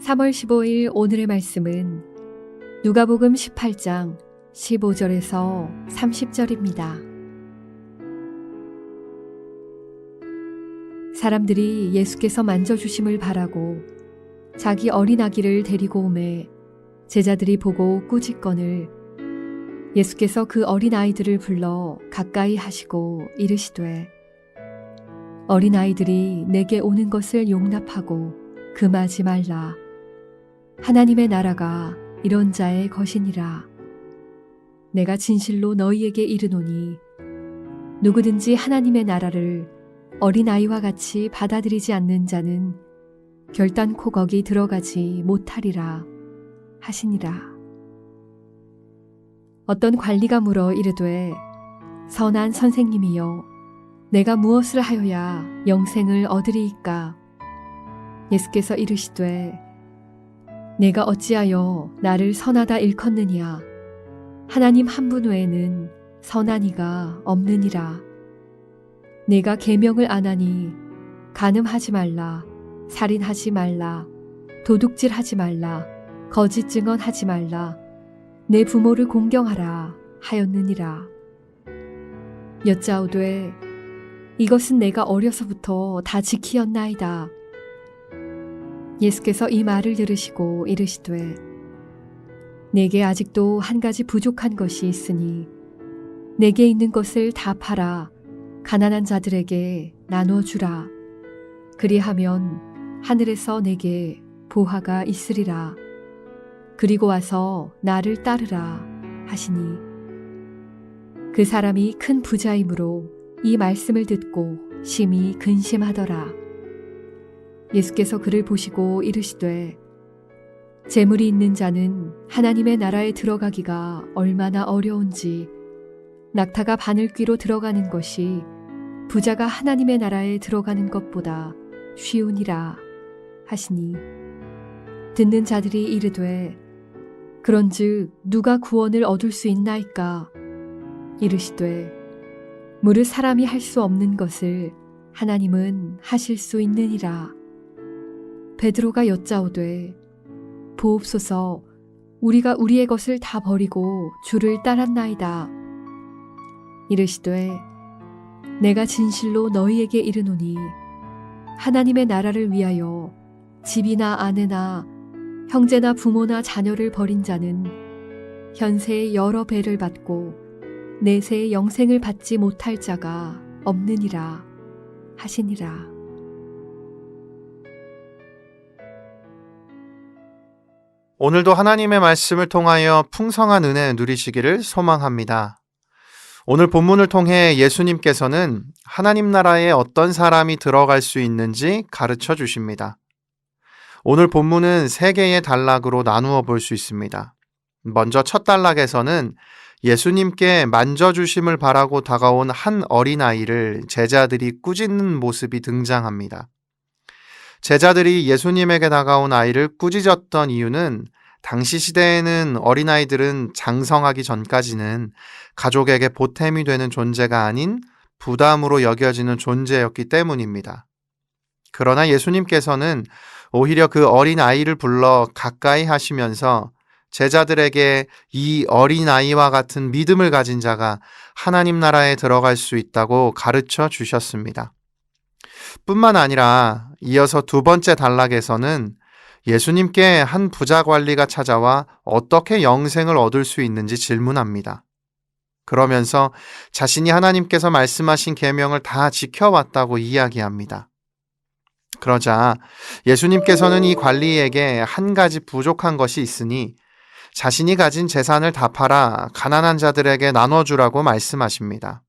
3월 15일 오늘의 말씀은 누가복음 18장 15절에서 30절입니다. 사람들이 예수께서 만져주심을 바라고 자기 어린 아기를 데리고 오매 제자들이 보고 꾸짖거늘 예수께서 그 어린 아이들을 불러 가까이 하시고 이르시되 어린 아이들이 내게 오는 것을 용납하고 금하지 말라. 하나님의 나라가 이런 자의 것이니라. 내가 진실로 너희에게 이르노니 누구든지 하나님의 나라를 어린아이와 같이 받아들이지 않는 자는 결단코 거기 들어가지 못하리라 하시니라. 어떤 관리가 물어 이르되 선한 선생님이여 내가 무엇을 하여야 영생을 얻으리이까? 예수께서 이르시되 내가 어찌하여 나를 선하다 일컫느냐? 하나님 한 분 외에는 선한 이가 없느니라. 내가 계명을 안 하니 간음하지 말라, 살인하지 말라, 도둑질하지 말라, 거짓 증언하지 말라, 내 부모를 공경하라 하였느니라. 여짜오되 이것은 내가 어려서부터 다 지키었나이다. 예수께서 이 말을 들으시고 이르시되 내게 아직도 한 가지 부족한 것이 있으니 내게 있는 것을 다 팔아 가난한 자들에게 나눠주라. 그리하면 하늘에서 내게 보화가 있으리라. 그리고 와서 나를 따르라 하시니 그 사람이 큰 부자이므로 이 말씀을 듣고 심히 근심하더라. 예수께서 그를 보시고 이르시되 재물이 있는 자는 하나님의 나라에 들어가기가 얼마나 어려운지 낙타가 바늘귀로 들어가는 것이 부자가 하나님의 나라에 들어가는 것보다 쉬우니라 하시니 듣는 자들이 이르되 그런즉 누가 구원을 얻을 수 있나이까? 이르시되 무릇 사람이 할 수 없는 것을 하나님은 하실 수 있느니라. 베드로가 여짜오되 보옵소서 우리가 우리의 것을 다 버리고 주를 따랐나이다. 이르시되 내가 진실로 너희에게 이르노니 하나님의 나라를 위하여 집이나 아내나 형제나 부모나 자녀를 버린 자는 현세의 여러 배를 받고 내세의 영생을 받지 못할 자가 없느니라 하시니라. 오늘도 하나님의 말씀을 통하여 풍성한 은혜 누리시기를 소망합니다. 오늘 본문을 통해 예수님께서는 하나님 나라에 어떤 사람이 들어갈 수 있는지 가르쳐 주십니다. 오늘 본문은 세 개의 단락으로 나누어 볼 수 있습니다. 먼저 첫 단락에서는 예수님께 만져주심을 바라고 다가온 한 어린아이를 제자들이 꾸짖는 모습이 등장합니다. 제자들이 예수님에게 다가온 아이를 꾸짖었던 이유는 당시 시대에는 어린아이들은 장성하기 전까지는 가족에게 보탬이 되는 존재가 아닌 부담으로 여겨지는 존재였기 때문입니다. 그러나 예수님께서는 오히려 그 어린아이를 불러 가까이 하시면서 제자들에게 이 어린아이와 같은 믿음을 가진 자가 하나님 나라에 들어갈 수 있다고 가르쳐 주셨습니다. 뿐만 아니라 이어서 두 번째 단락에서는 예수님께 한 부자 관리가 찾아와 어떻게 영생을 얻을 수 있는지 질문합니다. 그러면서 자신이 하나님께서 말씀하신 계명을 다 지켜왔다고 이야기합니다. 그러자 예수님께서는 이 관리에게 한 가지 부족한 것이 있으니 자신이 가진 재산을 다 팔아 가난한 자들에게 나눠주라고 말씀하십니다.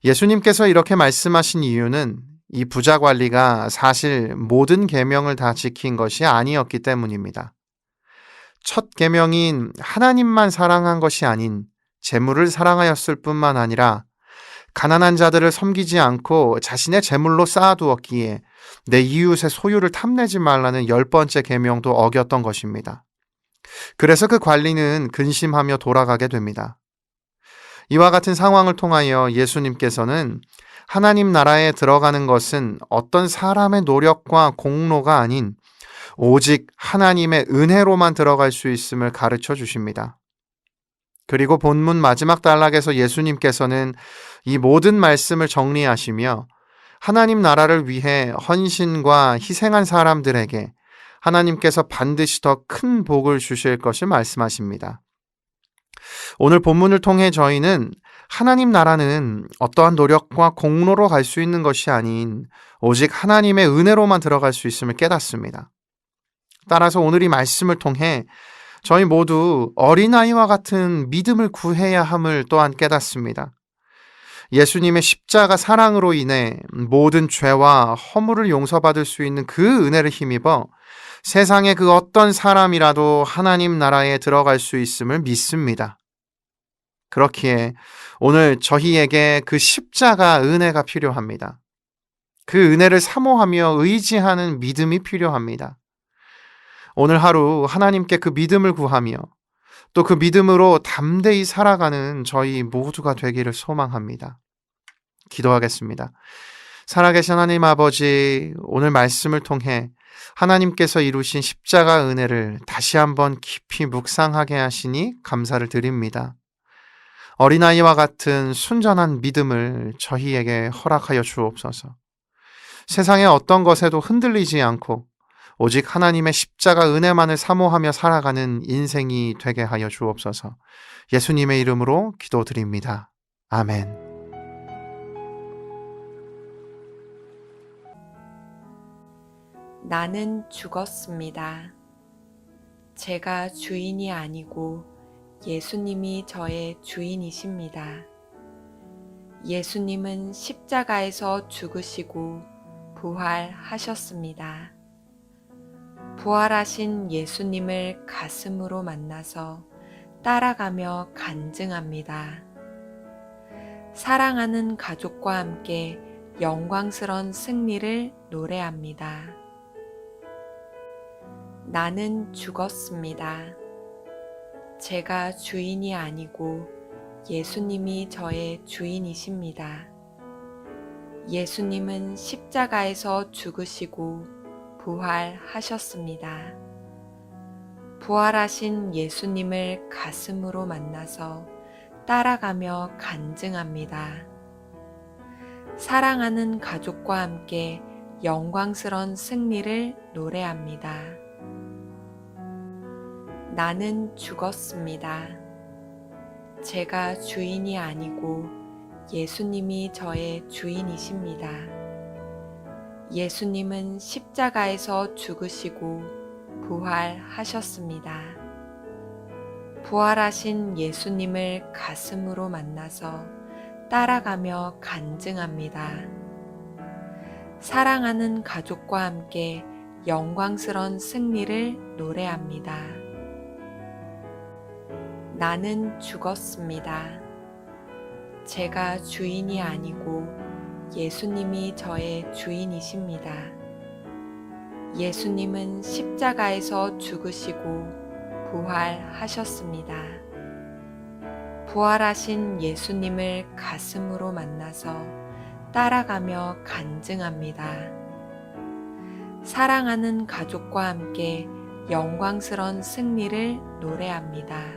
예수님께서 이렇게 말씀하신 이유는 이 부자 관리가 사실 모든 계명을 다 지킨 것이 아니었기 때문입니다. 첫 계명인 하나님만 사랑한 것이 아닌 재물을 사랑하였을 뿐만 아니라 가난한 자들을 섬기지 않고 자신의 재물로 쌓아두었기에 내 이웃의 소유를 탐내지 말라는 10번째 계명도 어겼던 것입니다. 그래서 그 관리는 근심하며 돌아가게 됩니다. 이와 같은 상황을 통하여 예수님께서는 하나님 나라에 들어가는 것은 어떤 사람의 노력과 공로가 아닌 오직 하나님의 은혜로만 들어갈 수 있음을 가르쳐 주십니다. 그리고 본문 마지막 단락에서 예수님께서는 이 모든 말씀을 정리하시며 하나님 나라를 위해 헌신과 희생한 사람들에게 하나님께서 반드시 더 큰 복을 주실 것을 말씀하십니다. 오늘 본문을 통해 저희는 하나님 나라는 어떠한 노력과 공로로 갈 수 있는 것이 아닌 오직 하나님의 은혜로만 들어갈 수 있음을 깨닫습니다. 따라서 오늘 이 말씀을 통해 저희 모두 어린아이와 같은 믿음을 구해야 함을 또한 깨닫습니다. 예수님의 십자가 사랑으로 인해 모든 죄와 허물을 용서받을 수 있는 그 은혜를 힘입어 세상의 그 어떤 사람이라도 하나님 나라에 들어갈 수 있음을 믿습니다. 그렇기에 오늘 저희에게 그 십자가 은혜가 필요합니다. 그 은혜를 사모하며 의지하는 믿음이 필요합니다. 오늘 하루 하나님께 그 믿음을 구하며 또 그 믿음으로 담대히 살아가는 저희 모두가 되기를 소망합니다. 기도하겠습니다. 살아계신 하나님 아버지, 오늘 말씀을 통해 하나님께서 이루신 십자가 은혜를 다시 한번 깊이 묵상하게 하시니 감사를 드립니다. 어린아이와 같은 순전한 믿음을 저희에게 허락하여 주옵소서. 세상의 어떤 것에도 흔들리지 않고 오직 하나님의 십자가 은혜만을 사모하며 살아가는 인생이 되게 하여 주옵소서. 예수님의 이름으로 기도드립니다. 아멘. 나는 죽었습니다. 제가 주인이 아니고 예수님이 저의 주인이십니다. 예수님은 십자가에서 죽으시고 부활하셨습니다. 부활하신 예수님을 가슴으로 만나서 따라가며 간증합니다. 사랑하는 가족과 함께 영광스런 승리를 노래합니다. 나는 죽었습니다. 제가 주인이 아니고 예수님이 저의 주인이십니다. 예수님은 십자가에서 죽으시고 부활하셨습니다. 부활하신 예수님을 가슴으로 만나서 따라가며 간증합니다. 사랑하는 가족과 함께 영광스런 승리를 노래합니다. 나는 죽었습니다. 제가 주인이 아니고 예수님이 저의 주인이십니다. 예수님은 십자가에서 죽으시고 부활하셨습니다. 부활하신 예수님을 가슴으로 만나서 따라가며 간증합니다. 사랑하는 가족과 함께 영광스런 승리를 노래합니다. 나는 죽었습니다. 제가 주인이 아니고 예수님이 저의 주인이십니다. 예수님은 십자가에서 죽으시고 부활하셨습니다. 부활하신 예수님을 가슴으로 만나서 따라가며 간증합니다. 사랑하는 가족과 함께 영광스런 승리를 노래합니다.